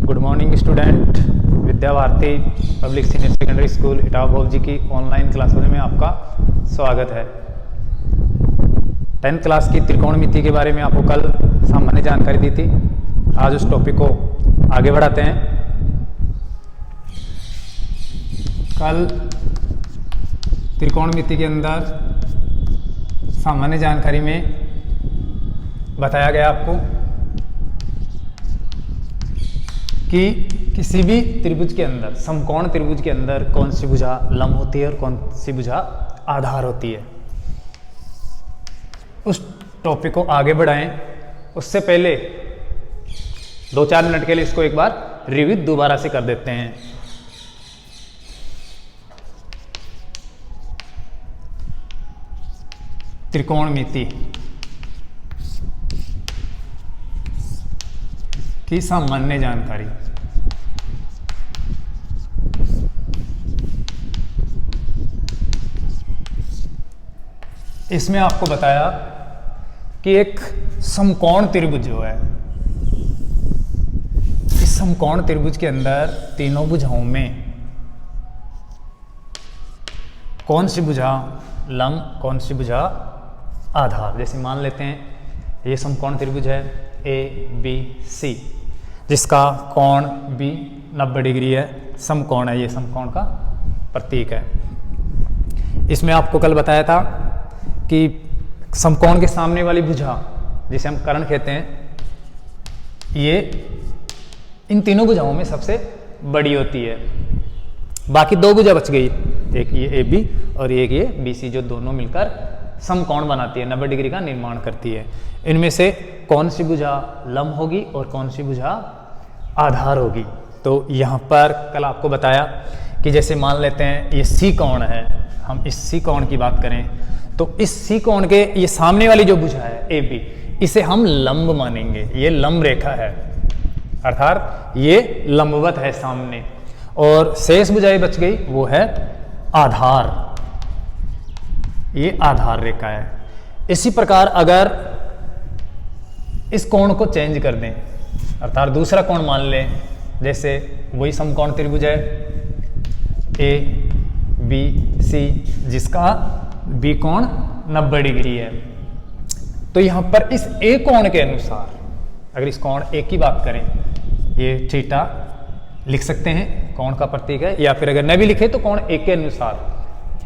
Good morning student. Vidya Bharati public senior secondary school Etawah भोवजी की online classroom में आपका स्वागत है। 10th क्लास की त्रिकोणमिति के बारे में आपको कल सामान्य जानकारी दी थी। आज उस टॉपिक को आगे बढ़ाते हैं। कल त्रिकोणमिति के अंदर सामान्य जानकारी में बताया गया आपको कि किसी भी त्रिभुज के अंदर, समकोण त्रिभुज के अंदर कौन सी भुजा लंब होती है और कौन सी भुजा आधार होती है। उस टॉपिक को आगे बढ़ाएं उससे पहले 2-4 मिनट के लिए इसको एक बार रिव्यू दोबारा से कर देते हैं। त्रिकोणमिति की सामान्य जानकारी। इसमें आपको बताया कि एक समकोण त्रिभुज जो है, इस समकोण त्रिभुज के अंदर तीनों भुजाओं में कौन सी भुजा लंब, कौन सी भुजा आधार। जैसे मान लेते हैं ये समकोण त्रिभुज है ABC, जिसका कोण B 90 डिग्री है, समकोण है, ये समकोण का प्रतीक है। इसमें आपको कल बताया था कि समकोण के सामने वाली भुजा जिसे हम कर्ण कहते हैं, ये इन तीनों भुजाओं में सबसे बड़ी होती है। बाकी दो भुजा बच गई, एक ये AB और एक ये BC, जो दोनों मिलकर समकोण बनाती है, 90 डिग्री का निर्माण करती है। इनमें से कौन सी भुजा लंब होगी और कौन सी भुजा आधार होगी। तो यहाँ पर कल आपको बताया कि जैसे मान लेते हैं ये C कोण है, हम इस C कोण की बात करें तो इस C कोण के ये सामने वाली जो भुजा है AB, इसे हम लंब मानेंगे। ये लंब रेखा है, अर्थात ये लंबवत है सामने, और शेष भुजाएं बच गई वो है आधार, ये आधार रेखा है। इसी प्रकार अगर इस कोण को चेंज कर दें, अर्थात दूसरा कोण मान लें, जैसे वही समकोण त्रिभुज है ABC, जिसका B कोण 90 डिग्री है। तो यहां पर इस A कोण के अनुसार, अगर इस कोण A की बात करें, ये थीटा लिख सकते हैं, कोण का प्रतीक है, या फिर अगर न भी लिखे तो कोण A के अनुसार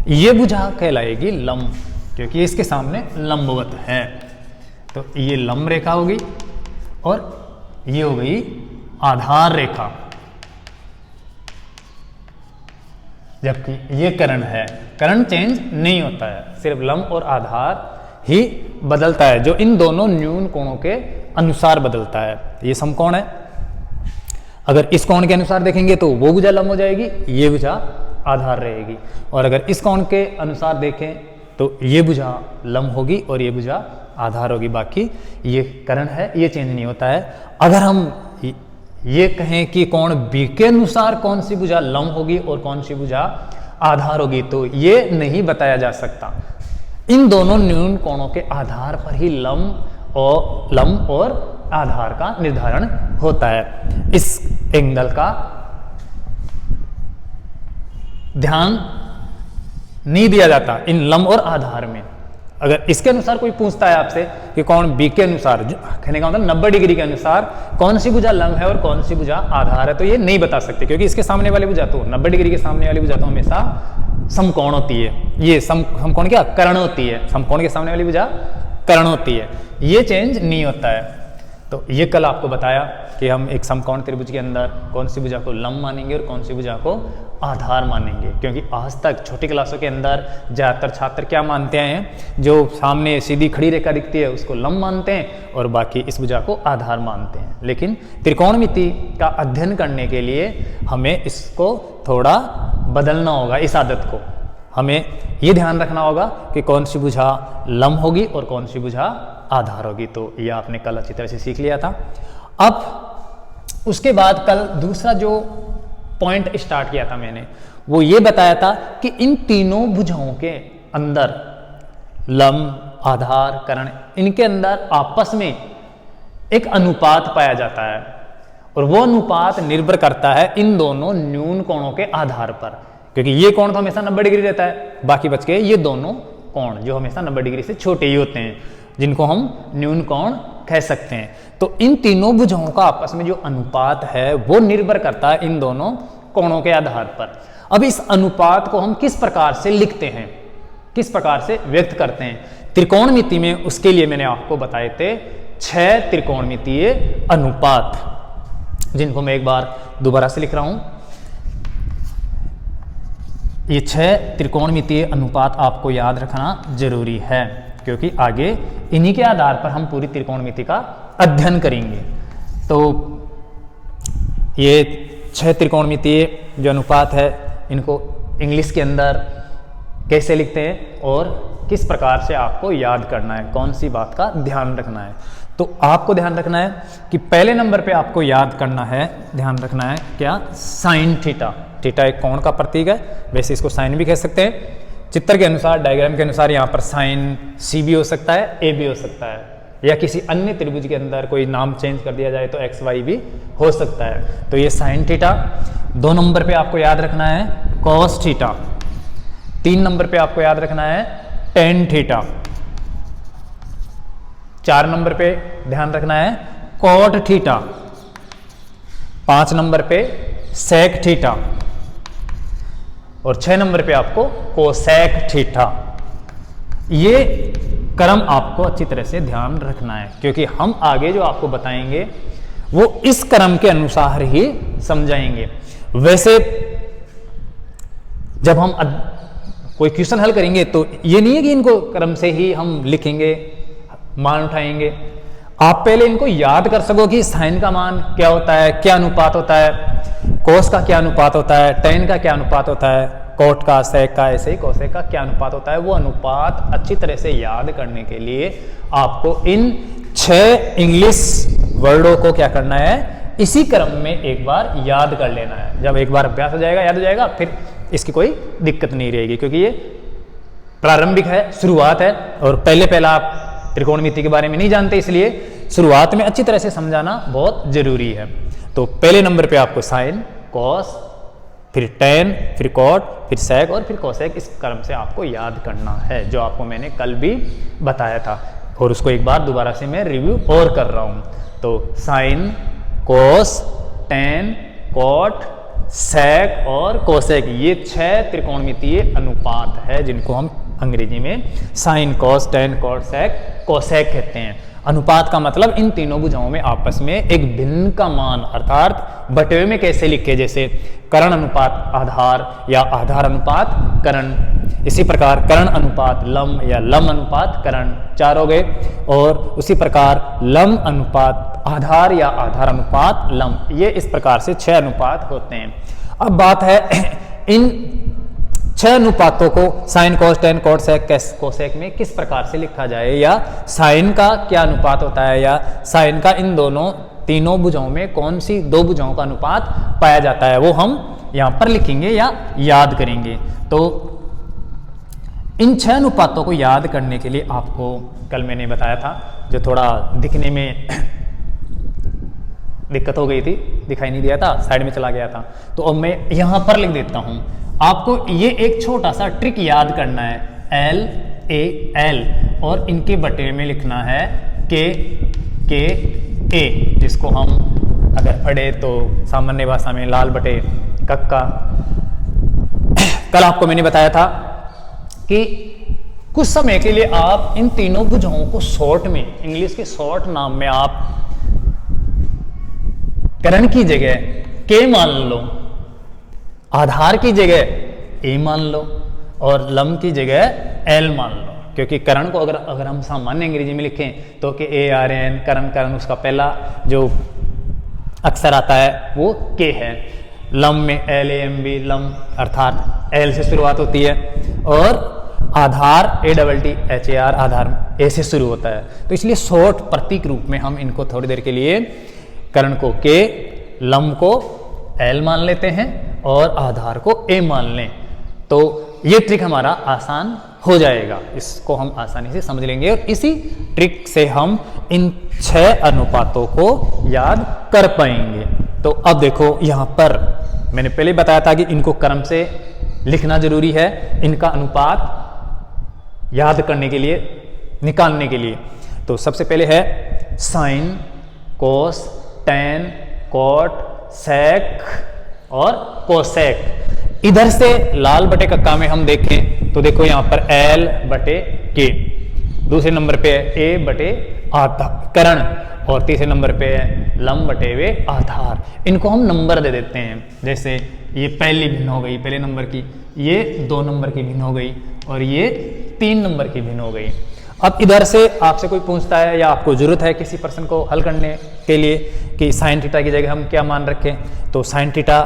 ये भुजा कहलाएगी लंब, क्योंकि ये इसके सामने लंबवत है। तो ये लंब रेखा होगी और ये हो गई आधार रेखा, जबकि ये कर्ण है। कर्ण चेंज नहीं होता है, सिर्फ लंब और आधार ही बदलता है, जो इन दोनों न्यून कोणों के अनुसार बदलता है। ये समकोण है, अगर इस कोण के अनुसार देखेंगे तो वो भुजा लंब हो जाएगी, ये भुजा आधार रहेगी, और अगर इस कोण के अनुसार देखें तो ये भुजा लंब होगी और ये भुजा आधार होगी। बाकी ये कर्ण है, ये चेंज नहीं होता है। अगर हम ये कहें कि कोण B के अनुसार कौन सी भुजा लंब होगी और कौन सी भुजा आधार होगी, तो ये नहीं बताया जा सकता। इन दोनों न्यून कोणों के आधार पर ही लंब और आधार का निर्धारण होता है। इस एंगल का ध्यान नहीं दिया जाता इन लंब और आधार में। अगर इसके अनुसार कोई पूछता है आपसे कि कोण B के अनुसार, कहने का मतलब 90 डिग्री के अनुसार कौन सी भुजा लंब है और कौन सी भुजा आधार है, तो ये नहीं बता सकते, क्योंकि इसके सामने वाली भुजा तो 90 डिग्री के सामने वाली भुजा तो हमेशा समकोण होती है। ये समकोण क्या कर्ण होती है, समकोण के सामने वाली भुजा कर्ण होती है, ये चेंज नहीं होता है। तो ये कल आपको बताया कि हम एक समकोण त्रिभुज के अंदर कौन सी भुजा को लंब मानेंगे और कौन सी भुजा को आधार मानेंगे, क्योंकि आज तक छोटी क्लासों के अंदर ज़्यादातर छात्र क्या मानते हैं, जो सामने सीधी खड़ी रेखा दिखती है उसको लंब मानते हैं और बाकी इस भुजा को आधार मानते हैं। लेकिन त्रिकोणमिति का अध्ययन करने के लिए हमें इसको थोड़ा बदलना होगा, इस आदत को हमें ये ध्यान रखना होगा कि कौन सी भुजा लंब होगी और कौन सी भुजा आधार होगी। तो ये आपने कल अच्छी तरह से सीख लिया था। अब उसके बाद कल दूसरा जो पॉइंट स्टार्ट किया था मैंने, वो ये बताया था कि इन तीनों भुजाओं के अंदर लंब, आधार, कर्ण, इनके अंदर आपस में एक अनुपात पाया जाता है और वो अनुपात निर्भर करता है इन दोनों न्यून कोणों के आधार पर, क्योंकि ये कोण तो हमेशा 90 डिग्री रहता है, बाकी बच गए ये दोनों कोण जो हमेशा 90 डिग्री से छोटे ही होते हैं, जिनको हम न्यून कोण कह सकते हैं। तो इन तीनों भुजाओं का आपस में जो अनुपात है वो निर्भर करता है इन दोनों कोणों के आधार पर। अब इस अनुपात को हम किस प्रकार से लिखते हैं, किस प्रकार से व्यक्त करते हैं त्रिकोणमिति में, उसके लिए मैंने आपको बताए थे 6 त्रिकोणमितीय अनुपात, जिनको मैं एक बार दोबारा से लिख रहा हूं। ये 6 त्रिकोणमितीय अनुपात आपको याद रखना जरूरी है, क्योंकि आगे इन्हीं के आधार पर हम पूरी त्रिकोणमिति का अध्ययन करेंगे। तो ये 6 त्रिकोणमितीय जो अनुपात है, इनको इंग्लिश के अंदर कैसे लिखते हैं और किस प्रकार से आपको याद करना है, कौन सी बात का ध्यान रखना है। तो आपको ध्यान रखना है कि पहले नंबर पे आपको याद करना है, ध्यान रखना है क्या, साइन थीटा। थीटा एक कोण का प्रतीक है, वैसे इसको साइन भी कह सकते हैं। चित्र के अनुसार, डायग्राम के अनुसार यहाँ पर साइन सी भी हो सकता है, ए भी हो सकता है, या किसी अन्य त्रिभुज के अंदर कोई नाम चेंज कर दिया जाए तो एक्स वाई भी हो सकता है। तो ये साइन थीटा। 2 नंबर पे आपको याद रखना है कॉस थीटा। 3 नंबर पे आपको याद रखना है टेन थीटा। 4 नंबर पे ध्यान रखना है कॉट थीटा। 5 नंबर पे सेक थीटा और 6 नंबर पे आपको कोसेक थीटा। ये क्रम आपको अच्छी तरह से ध्यान रखना है, क्योंकि हम आगे जो आपको बताएंगे वो इस क्रम के अनुसार ही समझाएंगे। वैसे जब हम कोई क्वेश्चन हल करेंगे तो ये नहीं है कि इनको क्रम से ही हम लिखेंगे, मान उठाएंगे। आप पहले इनको याद कर सको कि साइन का मान क्या होता है, क्या अनुपात होता है, कोस का क्या अनुपात होता है, टेन का क्या अनुपात होता है, कोट का, सेक का, ऐसे ही कोसेक का क्या अनुपात होता है। वो अनुपात अच्छी तरह से याद करने के लिए आपको इन 6 इंग्लिश वर्डों को क्या करना है, इसी क्रम में एक बार याद कर लेना है। जब एक बार अभ्यास हो जाएगा, याद हो जाएगा, फिर इसकी कोई दिक्कत नहीं रहेगी, क्योंकि ये प्रारंभिक है, शुरुआत है, और पहला आप त्रिकोणमिति के बारे में नहीं जानते, इसलिए शुरुआत में अच्छी तरह से समझाना बहुत जरूरी है। तो पहले नंबर पे आपको साइन, कॉस, फिर टेन, फिर कॉट, फिर सेक और फिर कोसेक, इस क्रम से आपको याद करना है, जो आपको मैंने कल भी बताया था, और उसको एक बार दोबारा से मैं रिव्यू और कर रहा हूं। तो साइन, कॉस, टेन, कॉट, सेक और कोसेक, ये 6 त्रिकोणमितीय अनुपात है, जिनको हम अंग्रेजी में साइन, कॉस, टेन, कॉट, सेक, कोसेक कहते हैं। अनुपात का मतलब इन तीनों भुजाओं में आपस में एक भिन्न का मान, अर्थात बटे में कैसे लिखे, जैसे कर्ण अनुपात आधार या आधार अनुपात कर्ण। इसी प्रकार कर्ण अनुपात लम या लम अनुपात कर्ण, 4 हो गए। और उसी प्रकार लम अनुपात आधार या आधार अनुपात लम, ये इस प्रकार से 6 अनुपात होते हैं। अब बात है इन 6 अनुपातों को साइन, कॉस, टेन, कॉट, सेक, कोसेक में किस प्रकार से लिखा जाए, या साइन का क्या अनुपात होता है, या साइन का इन तीनों भुजाओं में कौन सी 2 भुजाओं का अनुपात पाया जाता है, वो हम यहां पर लिखेंगे या याद करेंगे। तो इन 6 अनुपातों को याद करने के लिए आपको कल मैंने बताया था, जो थोड़ा दिखने में दिक्कत हो गई थी, दिखाई नहीं दिया था, साइड में चला गया था, तो अब मैं यहां पर लिख देता हूं। आपको ये एक छोटा सा ट्रिक याद करना है, एल ए एल, और इनके बटे में लिखना है के ए, जिसको हम अगर पढ़े तो सामान्य भाषा में लाल बटे कक्का। कल आपको मैंने बताया था कि कुछ समय के लिए आप इन तीनों भुजाओं को शॉर्ट में, इंग्लिश के शॉर्ट नाम में आप कर्ण की जगह के मान लो, आधार की जगह ए मान लो, और लम की जगह एल मान लो। क्योंकि कर्ण को अगर हम सामान्य अंग्रेजी में लिखें तो कि ए आर एन, कर्ण, उसका पहला जो अक्षर आता है वो के है। लम में L A M B, lamb अर्थात एल से शुरुआत होती है, और Aadhaar A double T H A R, Aadhaar A से शुरू होता है। तो इसलिए शॉर्ट प्रतीक रूप में हम इनको थोड़ी देर के लिए कर्ण को के, लम को एल मान लेते हैं और आधार को ए मान लें, तो ये ट्रिक हमारा आसान हो जाएगा, इसको हम आसानी से समझ लेंगे, और इसी ट्रिक से हम इन 6 अनुपातों को याद कर पाएंगे। तो अब देखो यहाँ पर मैंने पहले बताया था कि इनको क्रम से लिखना जरूरी है, इनका अनुपात याद करने के लिए, निकालने के लिए। तो सबसे पहले है साइन, कोस, टेन, कॉट, सेक और कोसेक। इधर से लाल बटे कक्का में हम देखें तो देखो यहां पर एल बटे के, दूसरे नंबर पे है ए बटे करण, और तीसरे नंबर पे है लम बटे वे आधार। इनको हम नंबर दे देते हैं, जैसे ये पहली भिन्न हो गई पहले नंबर की, ये 2 नंबर की भिन्न हो गई, और ये 3 नंबर की भिन्न हो गई। अब इधर से आपसे कोई पूछता है या आपको जरूरत है किसी प्रश्न को हल करने के लिए कि साइन थीटा की जगह हम क्या मान रखें, तो साइन थीटा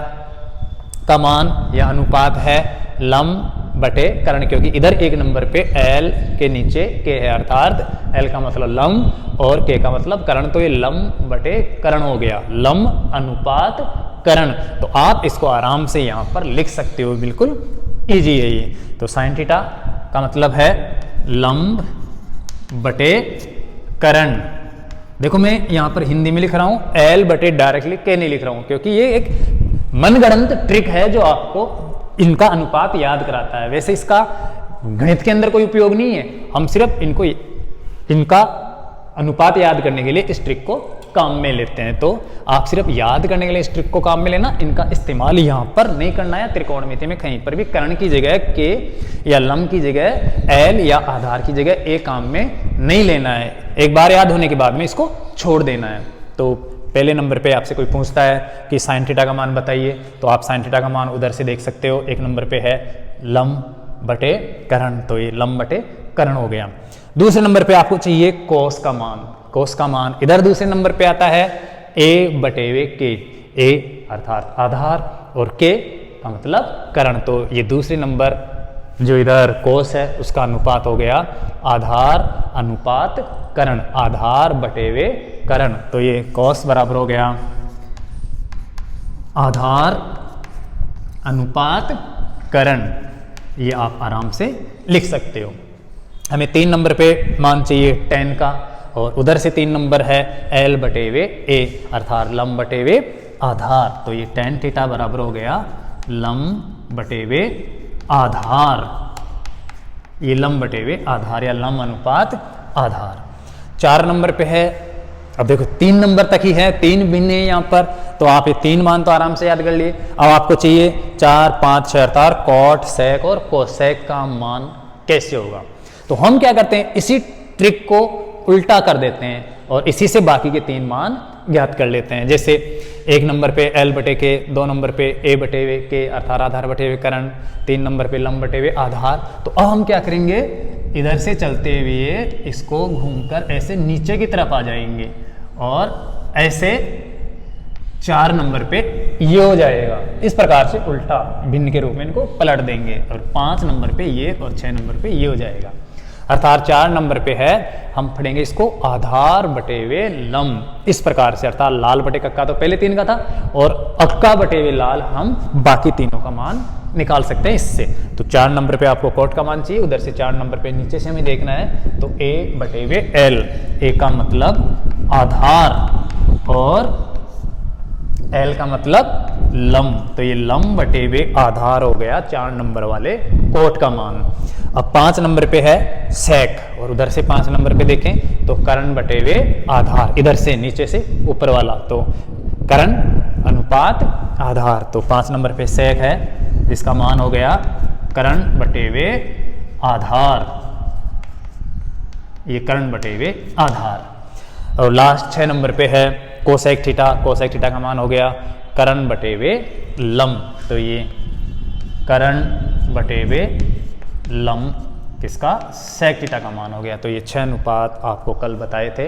का मान या अनुपात है लम बटे करण, क्योंकि इधर एक नंबर पे एल के नीचे के है, अर्थात एल का मतलब लम और के का मतलब करण, तो ये लम बटे करण हो गया, लम अनुपात करण। तो आप इसको आराम से यहाँ पर लिख सकते हो, बिल्कुल इजी है ये। तो साइन थीटा का मतलब है लंब बटे करण। देखो मैं यहाँ पर हिंदी में लिख रहा हूँ, एल बटे डायरेक्टली के नहीं लिख रहा हूँ, क्योंकि ये एक मनगढ़ंत ट्रिक है जो आपको इनका अनुपात याद कराता है। वैसे इसका गणित के अंदर कोई उपयोग नहीं है, हम सिर्फ इनका अनुपात याद करने के लिए इस ट्रिक को काम में लेते हैं। तो आप सिर्फ याद करने के लिए इस ट्रिक को काम में लेना, इनका इस्तेमाल यहाँ पर नहीं करना है त्रिकोणमिति में कहीं पर भी। कर्ण की जगह के या लम की जगह एल या आधार की जगह ए काम में नहीं लेना है, एक बार याद होने के बाद में इसको छोड़ देना है। तो पहले नंबर पे आपसे कोई पूछता है कि साइन थीटा का मान बताइए, तो आप साइन थीटा का मान उधर से देख सकते हो। एक नंबर पे है लम बटे करण, तो ये लम बटे करण हो गया। दूसरे नंबर पे आपको चाहिए कोस का मान, कोस का मान इधर दूसरे नंबर पे आता है ए बटे वे के, ए अर्थात आधार और के का मतलब करण। तो ये दूसरे नंबर जो इधर कोस है उसका अनुपात हो गया आधार अनुपात करण, आधार बटे वे करण। तो ये कोस बराबर हो गया आधार अनुपात करण, ये आप आराम से लिख सकते हो। हमें 3 नंबर पे मान चाहिए टेन का, और उधर से 3 नंबर है एल बटे वे ए अर्थात लम बटे वे आधार। तो ये टेन थीटा बराबर हो गया लम बटे वे आधार, ये लम बटे वे आधार या लम अनुपात आधार। 4 नंबर पे है, अब देखो 3 नंबर तक ही है, 3 भिन्न है यहाँ पर, तो आप ये 3 मान तो आराम से याद कर लिए। अब आपको चाहिए 4, 5, 6 अर्थात कॉट, सेक और कोसेक का मान कैसे होगा। तो हम क्या करते हैं, इसी ट्रिक को उल्टा कर देते हैं और इसी से बाकी के 3 मान ज्ञात कर लेते हैं। जैसे 1 नंबर पे एल बटे के, 2 नंबर पे ए बटे वे के अर्थात आधार बटे वे करण, 3 नंबर पे लम बटे वे आधार। तो अब हम क्या करेंगे, इधर से चलते हुए इसको घूमकर ऐसे नीचे की तरफ आ जाएंगे और ऐसे 4 नंबर पे ये हो जाएगा। इस प्रकार से उल्टा भिन्न के रूप में इनको पलट देंगे और 5 नंबर पे ये और 6 नंबर पे ये हो जाएगा। अर्थात 4 नंबर पे है, हम पढ़ेंगे इसको आधार बटे वे लम इस प्रकार से, अर्थात लाल बटे कक्का तो पहले 3 का था और अक्का बटे वे लाल हम बाकी तीनों का मान निकाल सकते हैं इससे। तो 4 नंबर पे आपको कोट का मान चाहिए, उधर से 4 नंबर पे नीचे से हमें देखना है, तो ए बटे वे एल, ए का मतलब आधार और एल का मतलब लम, तो ये लम बटे वे आधार हो गया 4 नंबर वाले कोट का मान। अब 5 नंबर पे है सेक और उधर से 5 नंबर पे देखें तो करण बटे वे आधार, इधर से नीचे से ऊपर वाला, तो करण अनुपात आधार। तो 5 नंबर पे सेक है, इसका मान हो गया करण बटे वे आधार, ये करण बटे वे आधार। और लास्ट 6 नंबर पे है कोसेक थीटा, कोसेक थीटा का मान हो गया करण बटे वे लम, तो ये करण बटे वे लम किसका, सेक थीटा का मान हो गया। तो ये 6 अनुपात आपको कल बताए थे,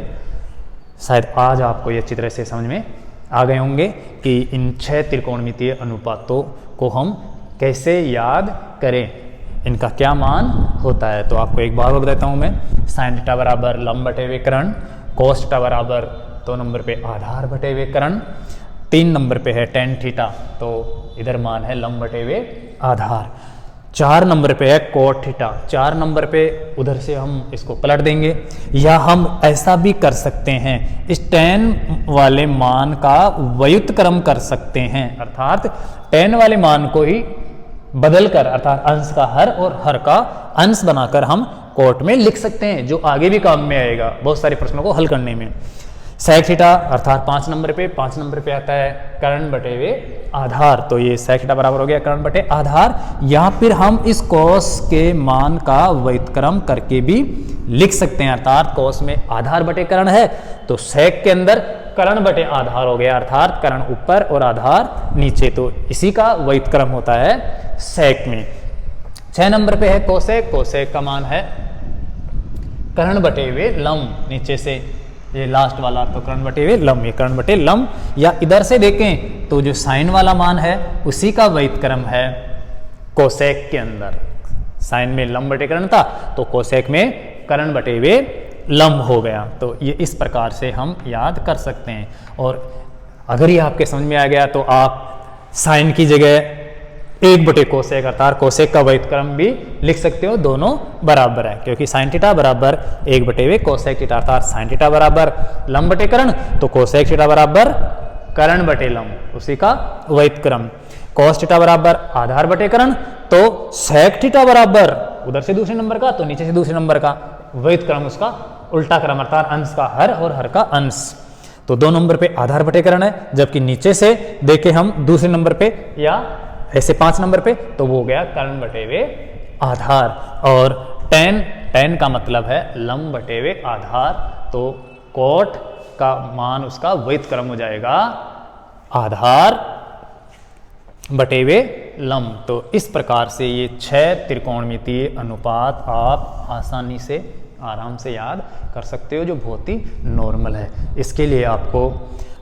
शायद आज आपको ये अच्छी तरह से समझ में आ गए होंगे कि इन 6 त्रिकोणमितीय अनुपातों को हम कैसे याद करें, इनका क्या मान होता है। तो आपको एक बार और देता हूँ मैं, साइन थीटा बराबर लम बटे वे करण, कोस थीटा बराबर 2 नंबर पे आधार बटे वे करण, 3 नंबर पे है टेन थीटा, तो इधर मान है लम बटे वे आधार। 4 नंबर पे है कोट थीटा, 4 नंबर पे उधर से हम इसको पलट देंगे, या हम ऐसा भी कर सकते हैं इस tan वाले मान का व्युत्क्रम कर सकते हैं, अर्थात tan वाले मान को ही बदलकर अर्थात अंश का हर और हर का अंश बनाकर हम कोट में लिख सकते हैं, जो आगे भी काम में आएगा बहुत सारे प्रश्नों को हल करने में। सेक थीटा अर्थात 5 नंबर पे आता है कर्ण बटे वे आधार, तो ये सेक थीटा बराबर हो गया कर्ण बटे आधार, या फिर हम इस कोस के मान का व्युत्क्रम करके भी लिख सकते हैं, अर्थात कोस में आधार बटे कर्ण है तो सेक के अंदर कर्ण बटे आधार हो गया, अर्थात कर्ण ऊपर और आधार नीचे, तो इसी का व्युत्क्रम होता है सेक में। 6 नंबर पे है कोसेक, कोसेक का मान है कर्ण बटे वे लंब, नीचे से ये लास्ट वाला तो कर्ण बटे वे लंब, ये कर्ण बटे लंब, या इधर से देखें तो जो साइन वाला मान है उसी का व्युत्क्रम है कोसेक के अंदर, साइन में लंब बटे कर्ण था तो कोसेक में कर्ण बटे वे लंब हो गया, तो ये इस प्रकार से हम याद कर सकते हैं। और अगर ये आपके समझ में आ गया तो आप साइन की जगह 1 बटे कोसेक अर्थात कोसेक का व्युत्क्रम भी लिख सकते हो, दोनों बराबर है, क्योंकि साइन थीटा बराबर 1 बटे वे कोसेक थीटा, अर्थात साइन थीटा बराबर लंब बटे कर्ण तो कोसेक थीटा बराबर कर्ण बटे लंब, उसी का व्युत्क्रम। कोस थीटा बराबर आधार बटे कर्ण तो सेक थीटा बराबर उधर से दूसरे नंबर का तो नीचे से दूसरे नंबर का, व्युत्क्रम उसका उल्टा क्रम अर्थात अंश का हर और हर का अंश, तो 2 नंबर पे आधार बटे कर्ण है, जबकि नीचे से देखे हम दूसरे नंबर पे या ऐसे 5 नंबर पे तो वो हो गया कर्ण बटे वे आधार। और tan का मतलब है लंब बटे वे आधार, तो कोट का मान उसका व्युत्क्रम हो जाएगा आधार बटे वे लंब। तो इस प्रकार से ये 6 त्रिकोणमितीय अनुपात आप आसानी से आराम से याद कर सकते हो, जो बहुत ही नॉर्मल है। इसके लिए आपको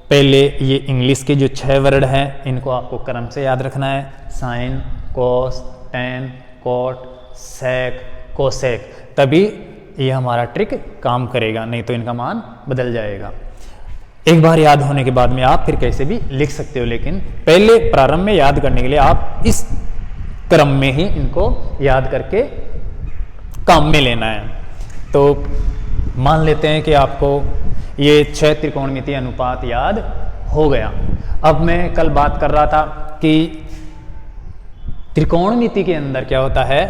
पहले ये इंग्लिश के जो 6 वर्ड हैं इनको आपको क्रम से याद रखना है, साइन, कोस, टैन, कोट, सेक, कोसेक, तभी ये हमारा ट्रिक काम करेगा, नहीं तो इनका मान बदल जाएगा। एक बार याद होने के बाद में आप फिर कैसे भी लिख सकते हो, लेकिन पहले प्रारंभ में याद करने के लिए आप इस क्रम में ही इनको याद करके काम में लेना है। तो मान लेते हैं कि आपको ये 6 त्रिकोणमितीय अनुपात याद हो गया। अब मैं कल बात कर रहा था कि त्रिकोणमिति के अंदर क्या होता है,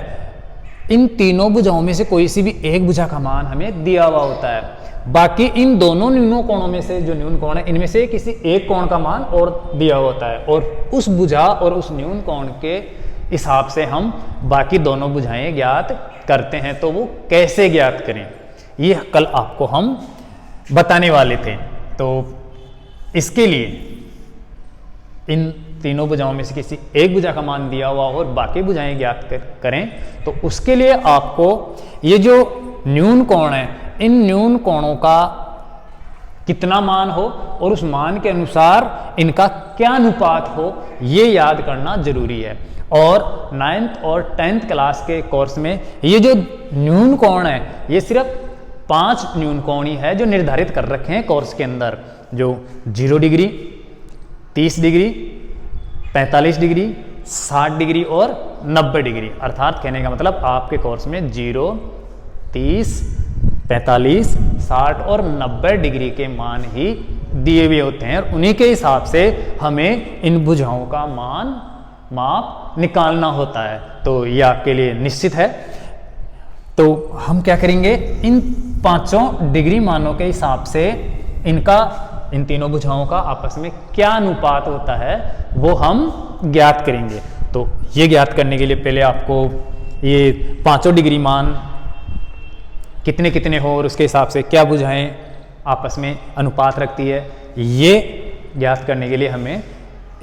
इन तीनों भुजाओं में से कोई सी भी एक भुजा का मान हमें दिया हुआ होता है, बाकी इन दोनों न्यूनों कोणों में से जो न्यून कोण है इनमें से किसी एक कोण का मान और दिया होता है, और उस भुजा और उस न्यून कोण के हिसाब से हम बाकी दोनों भुजाएं ज्ञात करते हैं। तो वो कैसे ज्ञात करें ये कल आपको हम बताने वाले थे। तो इसके लिए इन तीनों भुजाओं में से किसी एक भुजा का मान दिया हुआ और बाकी भुजाएं ज्ञात करें, तो उसके लिए आपको ये जो न्यून कोण है इन न्यून कोणों का कितना मान हो और उस मान के अनुसार इनका क्या अनुपात हो ये याद करना जरूरी है। और 9th और 10th क्लास के कोर्स में ये जो न्यून कोण है ये सिर्फ 5 न्यून कोण ही है जो निर्धारित कर रखे हैं कोर्स के अंदर, जो 0 डिग्री, 30 डिग्री, 45 डिग्री, 60 डिग्री और 90 डिग्री। अर्थात कहने का मतलब आपके कोर्स में 0, 30, 45, 60 और 90 डिग्री के मान ही दिए हुए होते हैं, और उन्हीं के हिसाब से हमें इन भुजाओं का माप निकालना होता है। तो ये आपके लिए निश्चित है। तो हम क्या करेंगे, इन 5 डिग्री मानों के हिसाब से इन तीनों भुजाओं का आपस में क्या अनुपात होता है वो हम ज्ञात करेंगे। तो ये ज्ञात करने के लिए पहले आपको ये 5 डिग्री मान कितने कितने हो और उसके हिसाब से क्या भुजाएं आपस में अनुपात रखती है, ये ज्ञात करने के लिए हमें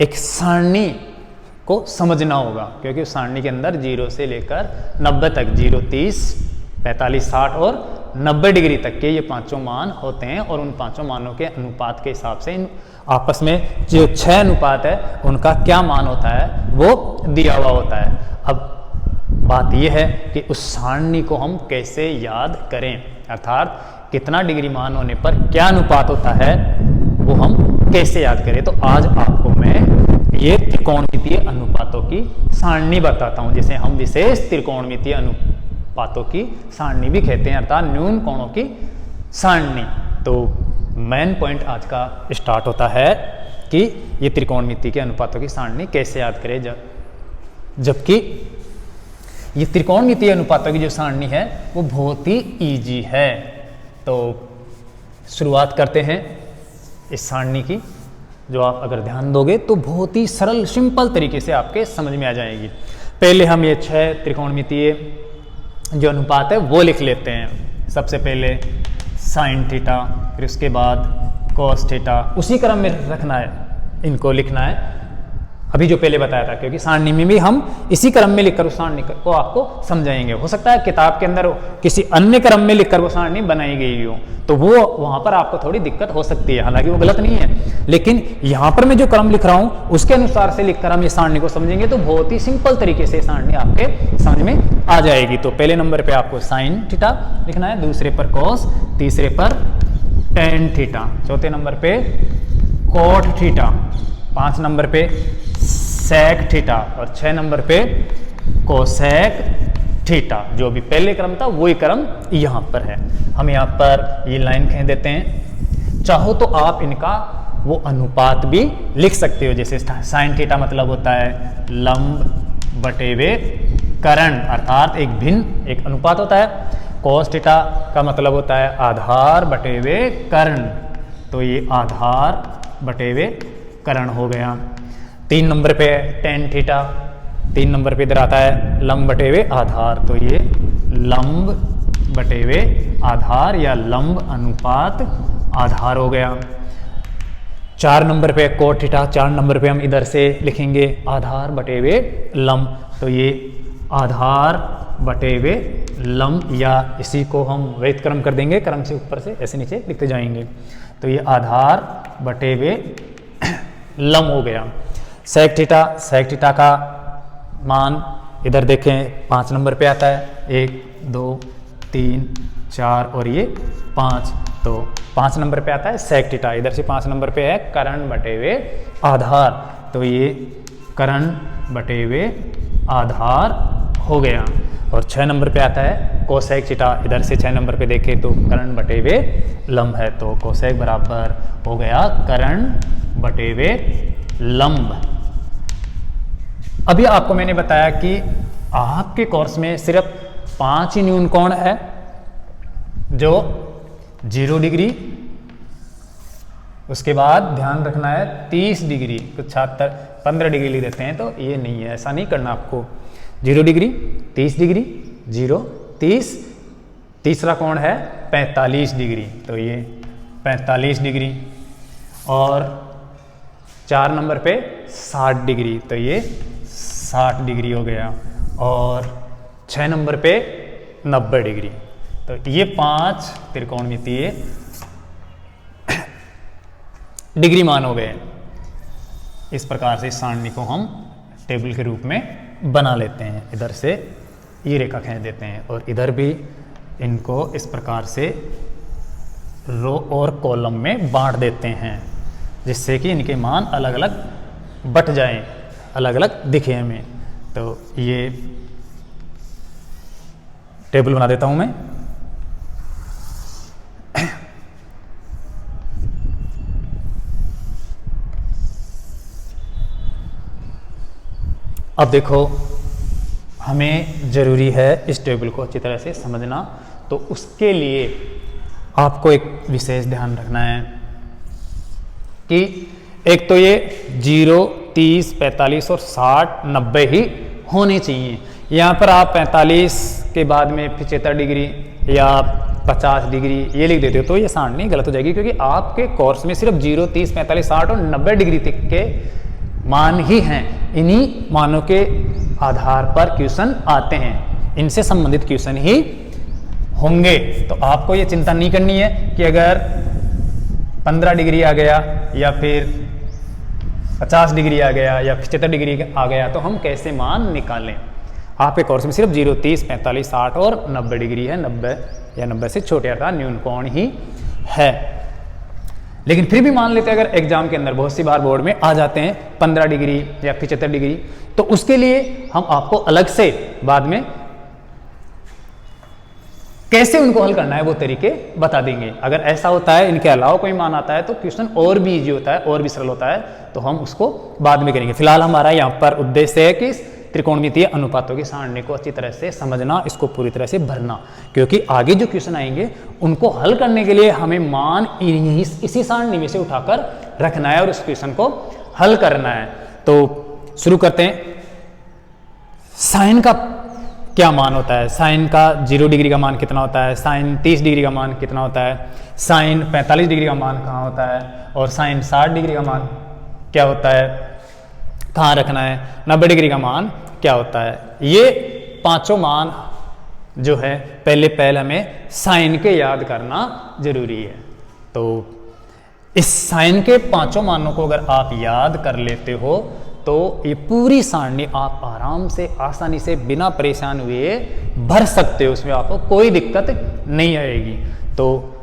एक सारणी को समझना होगा, क्योंकि उस सारणी के अंदर 0 से लेकर 90 तक 0, 30, 45, 60 और 90 डिग्री तक के ये 5 मान होते हैं, और उन 5 मानों के अनुपात के हिसाब से इन आपस में जो 6 अनुपात है उनका क्या मान होता है वो दिया हुआ होता है। अब बात यह है कि उस सारणी को हम कैसे याद करें, अर्थात कितना डिग्री मान होने पर क्या अनुपात होता है वो हम कैसे याद करें। तो आज आपको मैं ये त्रिकोणमिति त्रिकोणमितीय अनुपातों की सारणी बताता हूं, जिसे हम विशेष त्रिकोणमितीय अनुपातों की सारणी भी कहते हैं, अर्थात न्यून कोणों की सारणी। तो मेन पॉइंट आज का स्टार्ट होता है कि ये त्रिकोणमिति के अनुपातों की सारणी कैसे याद करें, जबकि ये त्रिकोणमितीय अनुपातों की जो सारणी है वो बहुत ही इजी है। तो शुरुआत करते हैं इस सारणी की, जो आप अगर ध्यान दोगे तो बहुत ही सरल सिंपल तरीके से आपके समझ में आ जाएगी। पहले हम ये 6 त्रिकोणमितीय जो अनुपात है वो लिख लेते हैं। सबसे पहले साइन थीटा, फिर उसके बाद कॉस थीटा, उसी क्रम में रखना है, इनको लिखना है अभी जो पहले बताया था, क्योंकि सारणी में भी हम इसी क्रम में लिखकर उस सारणी को आपको समझाएंगे। हो सकता है किताब के अंदर किसी अन्य क्रम में लिखकर वो सारणी बनाई गई हो, तो वो वहां पर आपको थोड़ी दिक्कत हो सकती है, हालांकि वो गलत नहीं है, लेकिन यहाँ पर मैं जो क्रम लिख रहा हूँ उसके अनुसार से लिखकर हम इस सारणी को समझेंगे तो बहुत ही सिंपल तरीके से सारणी आपके समझ में आ जाएगी। तो पहले नंबर पर आपको साइन थीटा लिखना है, दूसरे पर कॉस, तीसरे पर टेन थीटा, चौथे नंबर पे कॉट थीटा, 5 नंबर पे सेक थीटा और 6 नंबर पे कोसेक थीटा। जो भी पहले क्रम था वही क्रम यहाँ पर है। हम यहाँ पर ये लाइन कह देते हैं। चाहो तो आप इनका वो अनुपात भी लिख सकते हो, जैसे साइन थीटा मतलब होता है लंब बटे वे कर्ण, अर्थात एक भिन्न एक अनुपात होता है। कोस थीटा का मतलब होता है आधार बटे वे कर्ण, तो ये आधार बटे वे कर्ण हो गया। 3 नंबर पे टेन थीटा, 3 नंबर पे इधर आता है लंब बटे वे आधार, तो ये लंब बटे वे आधार या लंब अनुपात आधार हो गया। 4 नंबर पे कोट थीटा, 4 नंबर पे हम इधर से लिखेंगे आधार बटे वे लंब, तो ये आधार बटे वे लंब, या इसी को हम वैध क्रम कर देंगे, क्रम से ऊपर से ऐसे नीचे लिखते जाएंगे, तो ये आधार बटे वे लंब हो गया। सेक थीटा का मान इधर देखें 5 नंबर पे आता है, 1 2 3 4 और ये 5, तो 5 नंबर पे आता है सेक थीटा, इधर से 5 नंबर पे है कर्ण बटे वे आधार, तो ये कर्ण बटे वे आधार हो गया। और 6 नंबर पे आता है कोसेक थीटा, इधर से 6 नंबर पे देखें तो कर्ण बटे वे लंब है, तो कोसेक बराबर हो गया कर्ण बटे वे लंब। अभी आपको मैंने बताया कि आपके कोर्स में सिर्फ 5 ही न्यून कोण है, जो 0 डिग्री, उसके बाद ध्यान रखना है 30 डिग्री, कुछ छात्र 15 डिग्री लिख देते हैं, तो ये नहीं है, ऐसा नहीं करना आपको। 0 डिग्री, 30 डिग्री, 0 30, तीसरा कोण है 45 डिग्री, तो ये 45 डिग्री, और 4 नंबर पे 60 डिग्री, तो ये 60 डिग्री हो गया, और 6 नंबर पे 90 डिग्री। तो ये 5 त्रिकोणमितीय डिग्री मान हो गए। इस प्रकार से इस सारणी को हम टेबल के रूप में बना लेते हैं, इधर से ये रेखा खींच देते हैं, और इधर भी इनको इस प्रकार से रो और कॉलम में बांट देते हैं, जिससे कि इनके मान अलग अलग बट जाएं, अलग अलग दिखे हमें। तो ये टेबल बना देता हूं मैं। अब देखो, हमें ज़रूरी है इस टेबल को अच्छी तरह से समझना, तो उसके लिए आपको एक विशेष ध्यान रखना है कि एक तो ये 0, 30, 45 और 60, 90 ही होने चाहिए। यहाँ पर आप 45 के बाद में 75 डिग्री या 50 डिग्री ये लिख देते हो तो ये सारणी गलत हो जाएगी, क्योंकि आपके कोर्स में सिर्फ 0, 30, 45, 60 और 90 डिग्री तक के मान ही हैं। इन्हीं मानों के आधार पर क्वेश्चन आते हैं, इनसे संबंधित क्वेश्चन ही होंगे। तो आपको ये चिंता नहीं करनी है कि अगर 15 डिग्री आ गया या फिर 50 डिग्री आ गया या 75 डिग्री आ गया तो हम कैसे मान निकालें। आपके कोर्स में सिर्फ 0, 30, 45, 60 और 90 डिग्री है, 90 या 90 से छोटे अर्थात न्यून कोण ही है। लेकिन फिर भी मान लेते हैं अगर एग्जाम के अंदर बहुत सी बार बोर्ड में आ जाते हैं 15 डिग्री या 75 डिग्री, तो उसके लिए हम आपको अलग से बाद में कैसे उनको हल करना है वो तरीके बता देंगे। अगर ऐसा होता है इनके अलावा कोई मान आता है तो क्वेश्चन और भी इजी होता है और भी सरल होता है, तो हम उसको बाद में करेंगे। फिलहाल हमारा यहाँ पर उद्देश्य है कि त्रिकोणमितीय अनुपातों की सारणी को अच्छी तरह से समझना, इसको पूरी तरह से भरना, क्योंकि आगे जो क्वेश्चन आएंगे उनको हल करने के लिए हमें मान इसी सारणी में से उठाकर रखना है और उस क्वेश्चन को हल करना है। तो शुरू करते हैं। साइन का क्या मान होता है? साइन का 0 डिग्री का मान कितना होता है? साइन 30 डिग्री का मान कितना होता है? साइन 45 डिग्री का मान कहाँ होता है? और साइन 60 डिग्री का मान क्या होता है, कहाँ रखना है? 90 डिग्री का मान क्या होता है? ये पांचों मान जो है पहले हमें साइन के याद करना जरूरी है। तो इस साइन के पांचों मानों को अगर आप याद कर लेते हो तो ये पूरी सारणी आप आराम से आसानी से बिना परेशान हुए भर सकते हो, उसमें आपको कोई दिक्कत नहीं आएगी। तो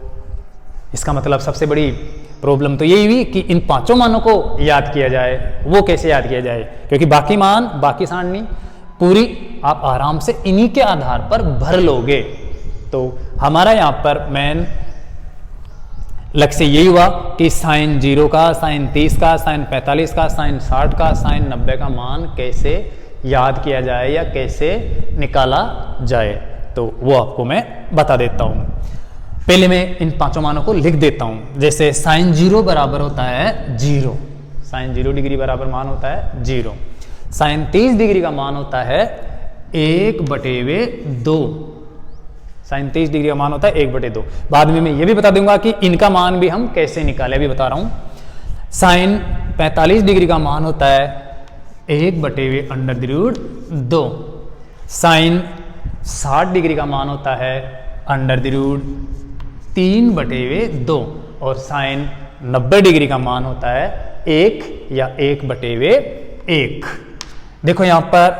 इसका मतलब सबसे बड़ी प्रॉब्लम तो यही हुई कि इन पांचों मानों को याद किया जाए। वो कैसे याद किया जाए? क्योंकि बाकी मान, बाकी सारणी पूरी आप आराम से इन्हीं के आधार पर भर लोगे। तो हमारा यहाँ पर मेन लक्ष्य यही हुआ कि साइन 0 का, साइन 30 का, साइन 45 का, साइन 60 का, साइन 90 का मान कैसे याद किया जाए या कैसे निकाला जाए, तो वो आपको मैं बता देता हूँ। पहले मैं इन पांचों मानों को लिख देता हूँ। जैसे साइन 0 बराबर होता है 0, साइन 0 डिग्री बराबर मान होता है 0। साइन 30 डिग्री का मान होता है 1/2। साइन 30 डिग्री का मान होता है 1/2। बाद में मैं ये भी बता दूंगा कि इनका मान भी हम कैसे निकाले, अभी बता रहा हूं। साइन 45 डिग्री का मान होता है 1/√2। साइन 60 डिग्री का मान होता है √3/2। और साइन 90 डिग्री का मान होता है 1 या 1/1। देखो यहां पर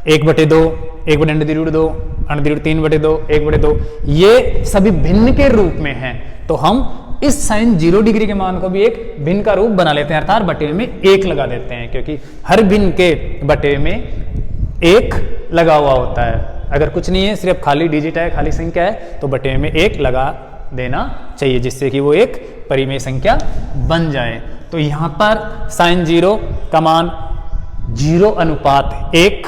1/2, 1/√2, √3/2, 1/2 ये सभी भिन्न के रूप में हैं। तो हम इस साइन 0 डिग्री के मान को भी एक भिन्न का रूप बना लेते हैं, अर्थात बटे में 1 लगा देते हैं, क्योंकि हर भिन्न के बटे में 1 लगा हुआ होता है। अगर कुछ नहीं है, सिर्फ खाली डिजिट है, खाली संख्या है, तो बटे में 1 लगा देना चाहिए, जिससे कि वो एक परिमेय संख्या बन जाए। तो यहां पर साइन 0 का मान 0:1,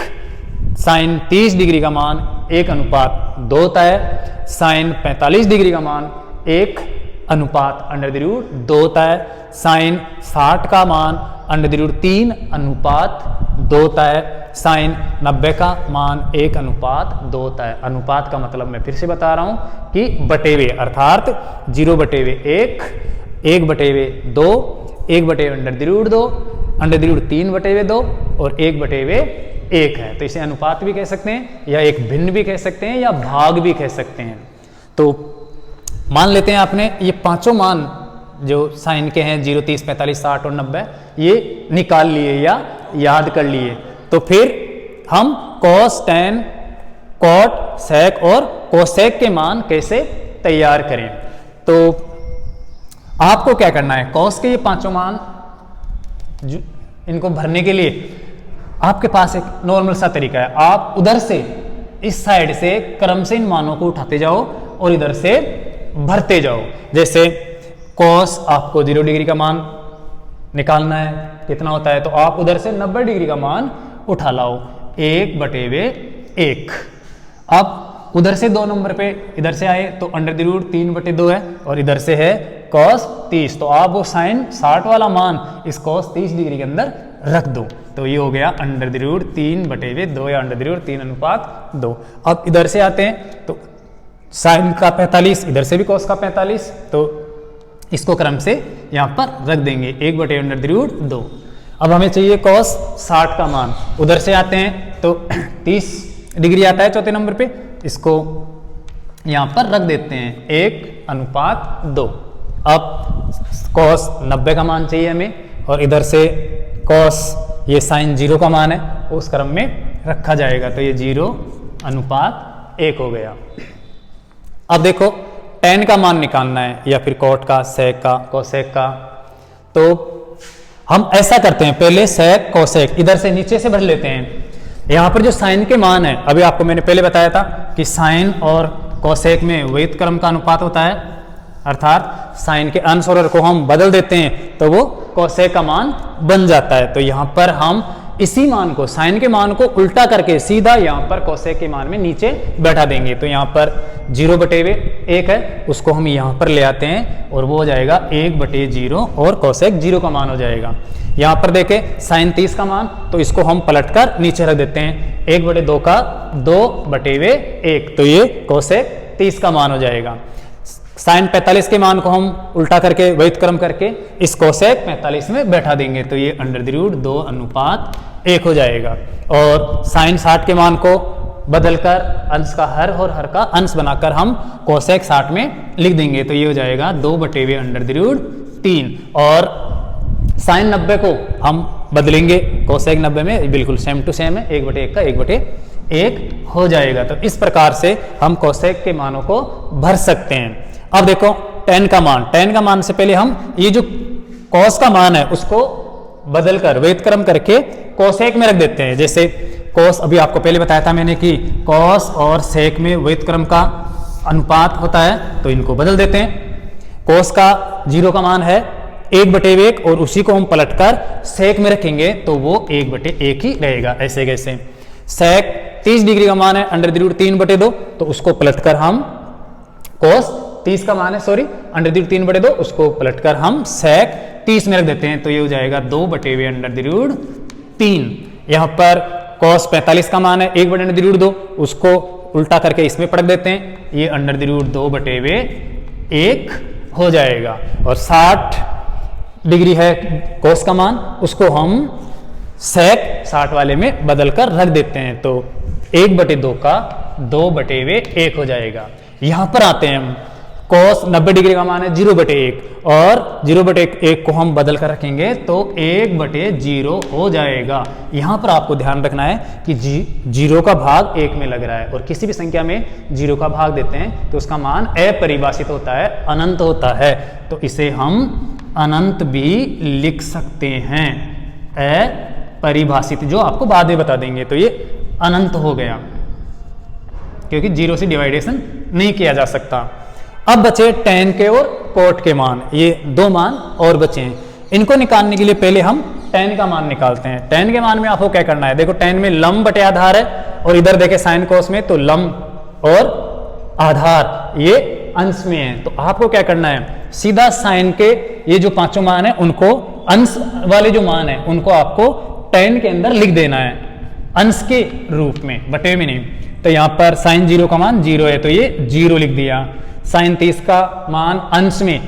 साइन 30 डिग्री का मान 1:2 होता है। साइन 45 डिग्री का मान 1:√2 होता है। साइन 60 का मान √3:2 होता है। साइन 90 का मान 1:2 होता है। अनुपात का मतलब मैं फिर से बता रहा हूं कि बटेवे, अर्थात 0/1, 1/2, 1/√2, √3/2 और 1/1 है। तो इसे अनुपात भी कह सकते हैं, या एक भिन्न भी कह सकते हैं, या भाग भी कह सकते हैं। तो मान लेते हैं आपने ये पांचों मान जो साइन के हैं 0, 30, 45, 60 और 90 ये निकाल लिए या याद कर लिए। तो फिर हम कॉस, टैन, कॉट, सेक और कोसेक के मान कैसे तैयार करें? तो आपको क्या करना है, कॉस के ये पांचों मान इनको भरने के लिए आपके पास एक नॉर्मल सा तरीका है। आप उधर से इस साइड से क्रम से इन मानों को उठाते जाओ और इधर से भरते जाओ। जैसे कॉस आपको 0 डिग्री का मान निकालना है, कितना होता है, तो आप उधर से 90 डिग्री का मान उठा लाओ, 1/1। अब उधर से 2 नंबर पे इधर से आए तो √3/2 है, और इधर से है cos 30, तो आप वो साइन 60 वाला मान इस cos 30 डिग्री के अंदर रख दो। तो ये हो गया √3/2 या √3:2। अब इधर से आते हैं तो साइन का 45, इधर से भी cos का 45, तो इसको क्रम से यहां पर रख देंगे 1/√2। अब हमें चाहिए cos 60 का मान, उधर से आते हैं तो 30 डिग्री आता है चौथे नंबर पे, इसको यहां पर रख देते हैं 1:2। अब cos 90 का मान चाहिए हमें, और इधर से cos ये साइन 0 का मान है, उस क्रम में रखा जाएगा, तो ये 0:1 हो गया। अब देखो tan का मान निकालना है या फिर cot का, sec का, cosec का, तो हम ऐसा करते हैं, पहले sec cosec इधर से नीचे से भर लेते हैं। यहाँ पर जो साइन के मान है, अभी आपको मैंने पहले बताया था कि साइन और cosec में विपरीत क्रम का अनुपात होता है, अर्थात साइन के अंश और को हम बदल देते हैं तो वो cosec का मान बन जाता है। तो यहाँ पर हम इसी मान को, साइन के मान को उल्टा करके सीधा यहाँ पर cosec के मान में नीचे बैठा देंगे। तो यहाँ पर 0/1 है, उसको हम यहाँ पर ले आते हैं और वो हो जाएगा 1/0 और cosec 0 का मान हो जाएगा। यहाँ पर देखें साइन 30 का मान, तो इसको हम पलटकर नीचे रख देते हैं, 1/2 का 2/1, तो ये cosec 30 का मान हो जाएगा। साइन 45 के मान को हम उल्टा करके विपरीत क्रम करके इस cosec 45 में बैठा देंगे, तो ये √2:1 हो जाएगा। और साइन 60 के मान को बदलकर अंश का हर और हर का अंश बनाकर हम cosec 60 में लिख देंगे, तो ये हो जाएगा 2/3। और साइन 90 को हम बदलेंगे cosec 90 में, बिल्कुल सेम टू सेम है, 1/1 का 1/1 हो जाएगा। तो इस प्रकार से हम cosec के मानों को भर सकते हैं। अब देखो tan का मान से पहले हम ये जो cos का मान है उसको बदलकर विपरीत क्रम करके cosec में रख देते हैं। जैसे cos, अभी आपको पहले बताया था मैंने कि cos और sec में विपरीत क्रम का अनुपात होता है, तो इनको बदल देते हैं। cos का 0 का मान है 1/1 और उसी को हम पलटकर sec में रखेंगे तो वो 1/1 ही रहेगा। ऐसे कैसे, sec 30 डिग्री का मान है √3/2, तो उसको पलटकर हम cos 30 का मान है, सॉरी √3/2, उसको पलटकर हम sec 30 में रख देते हैं, तो ये हो जाएगा 2/3। यहाँ पर cos 45 का मान है 1/2, उसको उल्टा करके इसमें पलट देते हैं, ये √2/1 हो जाएगा। और 60 डिग्री है cos का मान, उसको हम sec 60 वाले में बदलकर रख देते हैं, तो 1/2 का 2/1 हो जाएगा। यहाँ पर आते हैं हम, cos 90 डिग्री का मान है 0/1 और 0/1 को हम बदल कर रखेंगे तो 1/0 हो जाएगा। यहाँ पर आपको ध्यान रखना है कि 0 का भाग 1 में लग रहा है, और किसी भी संख्या में 0 का भाग देते हैं तो उसका मान अपरिभाषित होता है, अनंत होता है, तो इसे हम अनंत भी लिख सकते हैं, अपरिभाषित, जो आपको बाद में बता देंगे। तो ये अनंत हो गया क्योंकि 0 से डिवाइडेशन नहीं किया जा सकता। अब बचे tan के और cot के मान, ये 2 मान और बचे हैं। इनको निकालने के लिए पहले हम tan का मान निकालते हैं। tan के मान में आपको क्या करना है, देखो tan में लंब बटे आधार है, और इधर देखे sin cos में तो लंब और आधार ये अंश में है, तो आपको क्या करना है, सीधा sin के ये जो 5 मान है उनको, अंश वाले जो मान है उनको आपको tan के अंदर लिख देना है, अंश के रूप में, बटे में नहीं। तो यहाँ पर sin 0 का मान 0 है, तो ये 0 लिख दिया। sin 30 का मान अंश में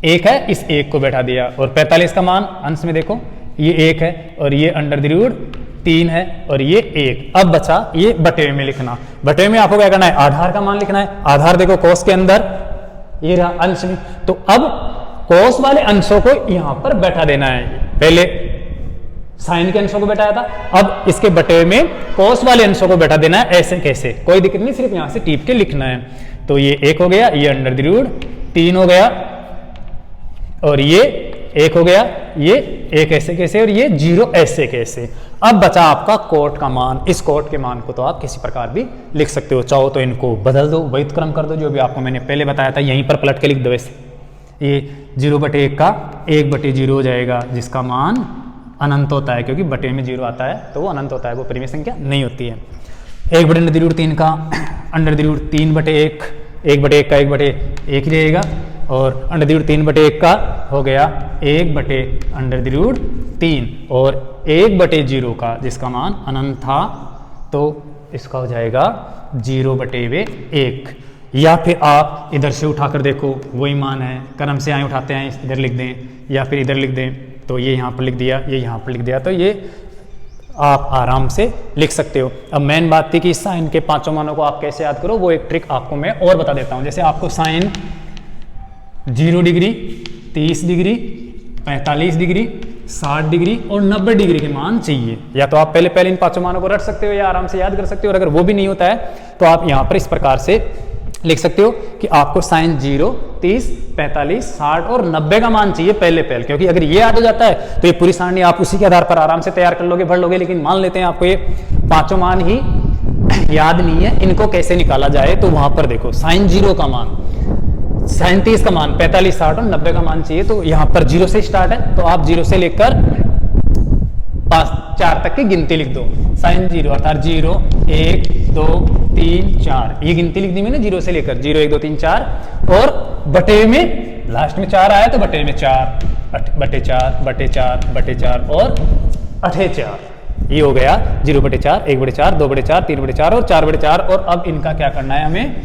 1 है, इस 1 को बैठा दिया, और 45 का मान अंश में देखो ये 1 है और ये √3 है और ये 1। अब बचा ये बटे में लिखना। बटे में आपको क्या करना है, आधार का मान लिखना है। आधार देखो cos के अंदर ये रहा अंश में, तो अब cos वाले अंशों को यहां पर बैठा देना है। पहले साइन के अंशों को बैठाया था, अब इसके बटे में cos वाले अंशों को बैठा देना है। ऐसे कैसे, कोई दिक्कत नहीं, सिर्फ यहां से टीप के लिखना है। तो ये 1 हो गया, ये √3 हो गया, और ये 1 हो गया, ये 1 ऐसे कैसे, और ये 0 ऐसे कैसे। अब बचा आपका cot का मान। इस cot के मान को तो आप किसी प्रकार भी लिख सकते हो, चाहो तो इनको बदल दो, विपरीत क्रम कर दो, जो भी आपको मैंने पहले बताया था, यहीं पर पलट के लिख दो। ऐसे ये 0/1 का 1/0 हो जाएगा, जिसका मान अनंत होता है, क्योंकि बटे में 0 आता है तो वो अनंत होता है, वो परिमेय संख्या नहीं होती है। 1/3 का √3/1, 1/1 का 1/1 ही रहेगा, और √3/1 का हो गया 1/√3, और 1/0 का जिसका मान अनंत था तो इसका हो जाएगा 0/1। या फिर आप इधर से उठाकर देखो, वही मान है, क्रम से आए उठाते हैं, इधर लिख दें या फिर इधर लिख दें, तो ये यहाँ पर लिख दिया, ये यहाँ पर लिख दिया, तो ये आप आराम से लिख सकते हो। अब मेन बात थी कि साइन के 5 मानों को आप कैसे याद करो, वो एक ट्रिक आपको मैं और बता देता हूँ। जैसे आपको sine 0 degree, 30 degree, 45 degree, 60 degree और 90 डिग्री के मान चाहिए, या तो आप पहले इन 5 मानों को रट सकते हो या आराम से याद कर सकते हो, और अगर वो भी नहीं होता है तो आप यहाँ पर इस प्रकार से लिख सकते हो कि आपको साइन 0, 30, 45, 60 और 90 का मान चाहिए पहले, क्योंकि अगर ये याद हो जाता है तो ये पूरी सारणी आप उसी के आधार पर आराम से तैयार कर लोगे, भर लोगे। लेकिन मान लेते हैं आपको ये पांचों मान ही याद नहीं है, इनको कैसे निकाला जाए, तो वहां पर देखो साइन 0 का मान, साइन 30 का मान, 45, 60 और 90 का मान चाहिए। तो यहां पर 0 से स्टार्ट है, तो आप 0 से लेकर 4 तक की गिनती लिख दो। साइन 0 अर्थात 0, 1, 2, 3, 4, ये गिनती लिख दी मैंने 0 से लेकर, 0, 1, 2, 3, 4 और बटे में लास्ट में 4 आया तो बटे में 4, बटे 4, बटे 4, बटे 4 और अठे 4। ये हो गया 0 बटे 4, 1 बटे 4, 2 बटे 4, 3 बटे 4 और 4 बटे 4। और अब इनका क्या करना है, हमें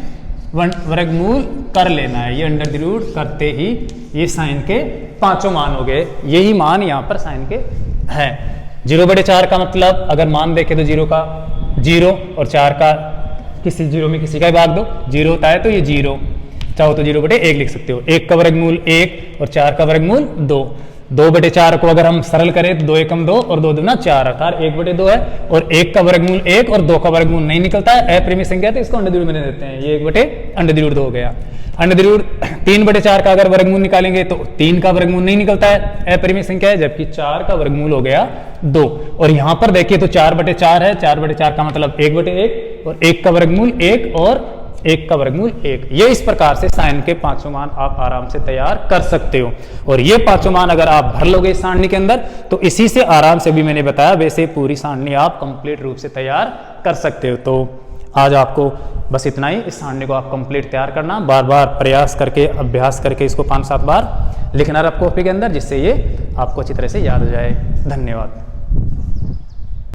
वर्गमूल कर लेना है। ये अंडर द रूट करते ही ये साइन के पांचों मान हो गए, यही मान यहाँ पर साइन के हैं। 0 बटे 4 का मतलब अगर मान देखें तो 0 का 0 और 4 का किसी 0 में किसी का ही भाग दो, 0 होता है तो ये 0, चाहो तो 0 बटे 1 लिख सकते हो। 1 का वर्गमूल 1 और 4 का वर्गमूल 2। 2 बटे 4 को अगर हम सरल करें तो 2 एकम 2 और 2 दूना 4 अर्थात 1 बटे 2 है। और 1 का वर्गमूल 1 और 2 का वर्गमूल नहीं निकलता है, अपरिमेय संख्या, तो इसको अंडर द रूट में दे देते हैं। ये 1 बटे अंडर द रूट 2 हो गया। अंडर द रूट 3 बटे 4 का अगर वर्गमूल निकालेंगे तो 3 का वर्गमूल नहीं निकलता है, अपरिमेय संख्या है, जबकि 4 का वर्गमूल हो गया 2। और यहां पर देखिए तो 4 बटे 4 है, 4 बटे 4 का मतलब 1 बटे 1 और 1 का वर्गमूल 1 और 1 का वर्गमूल 1। ये इस प्रकार से साइन के पांचों मान आप आराम से तैयार कर सकते हो। और ये पांचों मान अगर आप भर लोगे इस सारणी के अंदर तो इसी से आराम से, भी मैंने बताया वैसे पूरी सारणी आप कंप्लीट रूप से तैयार कर सकते हो। तो आज आपको बस इतना ही, इस सारणी को आप कंप्लीट तैयार करना, बार बार प्रयास करके अभ्यास करके इसको 5-7 बार लिखना रफ कॉपी के अंदर, जिससे ये आपको अच्छी तरह से याद हो जाए। धन्यवाद।